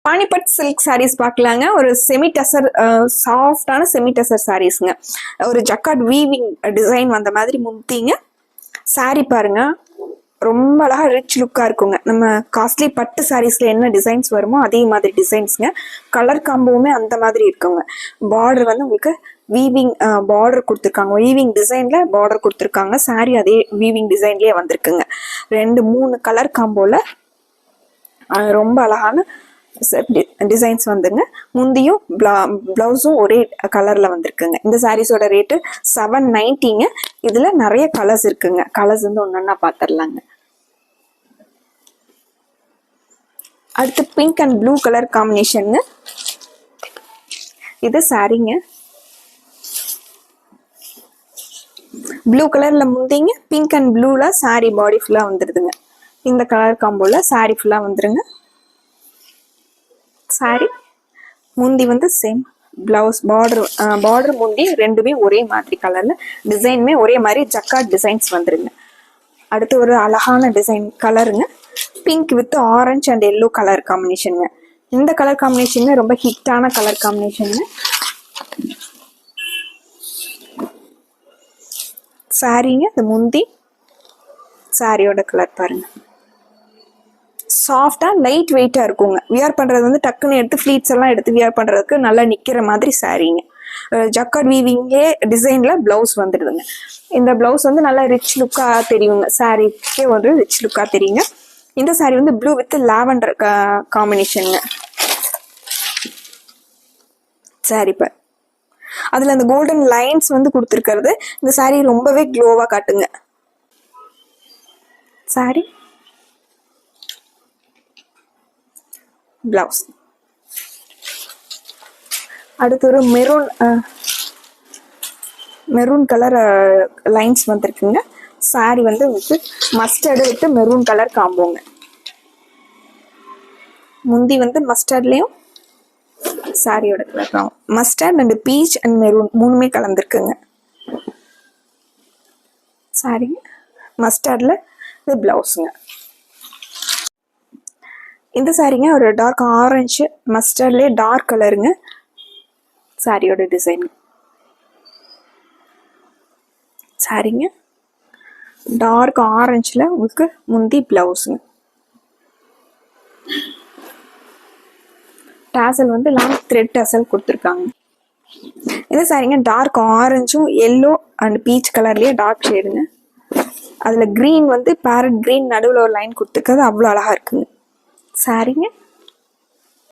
Panipat silk saris பார்க்கலாங்க. ஒரு semi tussar சாஃப்டான செமி டசர் சாரீஸ்ங்க. ஒரு ஜக்கார்ட் வீவிங் டிசைன் வந்த மாதிரி முந்திங்க. சாரீ பாருங்க, ரொம்ப அழகா ரிச் லுக்காக இருக்குங்க. நம்ம காஸ்ட்லி பட்டு சாரீஸ்ல என்ன டிசைன்ஸ் வருமோ அதே மாதிரி டிசைன்ஸுங்க. கலர் காம்போவுமே அந்த மாதிரி இருக்குங்க. பார்டர் வந்து உங்களுக்கு வீவிங் பார்டர் கொடுத்துருக்காங்க. வீவிங் டிசைன்ல பார்டர் கொடுத்துருக்காங்க. சாரீ அதே வீவிங் டிசைன்லேயே வந்திருக்குங்க. 2-3 கலர் காம்போல ரொம்ப அழகான டிசைன்ஸ் வந்துங்க. முந்தியும் பிளவுஸும் ஒரே கலர்ல வந்திருக்குங்க. இந்த சாரீஸோட ரேட்டு 790ங்க. இதுல நிறைய கலர்ஸ் இருக்குங்க. கலர்ஸ் வந்து ஒன்னொன்னா பார்த்துடலாங்க. அடுத்து பிங்க் அண்ட் ப்ளூ கலர் காம்பினேஷனுங்க. இது சாரீங்க. ப்ளூ கலர்ல முந்திங்க, பிங்க் அண்ட் ப்ளூல சாரீ பாடி ஃபுல்லா வந்துருதுங்க. இந்த கலர் காம்போல சாரீ ஃபுல்லா வந்துருங்க. சாரி முந்தி வந்து சேம் பிளவுஸ் பார்டர் முந்தி ரெண்டுமே ஒரே மாதிரி கலர்ல, டிசைனுமே ஒரே மாதிரி ஜக்கார்ட் டிசைன்ஸ் வந்துருங்க. அடுத்து ஒரு அழகான டிசைன் கலருங்க. Pink with orange and yellow colour காம்பினேஷனுங்க. இந்த கலர் காம்பினேஷன் ரொம்ப ஹிட்டான கலர் காம்பினேஷனுங்க. சாரீங்க, இந்த முந்தி சாரியோட கலர் பாருங்க. சாஃப்டா லைட் வெயிட்டா இருக்குங்க. வியர் பண்றது வந்து டக்குன்னு எடுத்து ஃபிளீட்ஸ் எல்லாம் எடுத்து வியர் பண்றதுக்கு நல்லா நிக்கிற மாதிரி சாரீங்க. ஜக்கார்ட் வீவிங்லே டிசைன்ல பிளவுஸ் வந்துடுதுங்க. இந்த பிளவுஸ் வந்து நல்லா ரிச் லுக்கா தெரியுங்க. சாரீக்கே வந்து ரிச் லுக்கா தெரியுங்க. இந்த சாரீ வந்து ப்ளூ வித் லாவெண்டர் காம்பினேஷனுங்க. சாரீ பார், அதுல அந்த கோல்டன் லைன்ஸ் வந்து கொடுத்துருக்கிறது இந்த சாரீ ரொம்பவே க்ளோவா காட்டுங்க. சாரீ பிளவுஸ். அடுத்து ஒரு மெரூன் கலர் லைன்ஸ் வந்துருக்குங்க. சாரி வந்து உங்களுக்கு மஸ்டர்டு வித் மெரூன் கலர் காம்போங்க. முந்தி வந்து மஸ்டர்ட்லயும் சாரியோட colour combo mustard and beach and maroon மூணுமே கலந்துருக்குங்க. சாரி மஸ்டர்ட்ல இது பிளவுஸுங்க. இந்த சாரீங்க ஒரு டார்க் ஆரஞ்சு மஸ்டர்ட்லேயே டார்க் கலருங்க. சாரியோட டிசைன் சாரீங்க டார்க் ஆரஞ்சில் உங்களுக்கு முந்தி பிளவுஸுங்க. டாசல் வந்து லாங் த்ரெட் டாசல் கொடுத்துருக்காங்க. இந்த சாரீங்க டார்க் ஆரஞ்சும் எல்லோ அண்ட் பீச் கலர்லேயே டார்க் ஷேடுங்க. அதில் க்ரீன் வந்து பேரட் க்ரீன் நடுவில் ஒரு லைன் கொடுத்துருக்கிறது அவ்வளோ அழகாக இருக்குங்க. சாரீங்க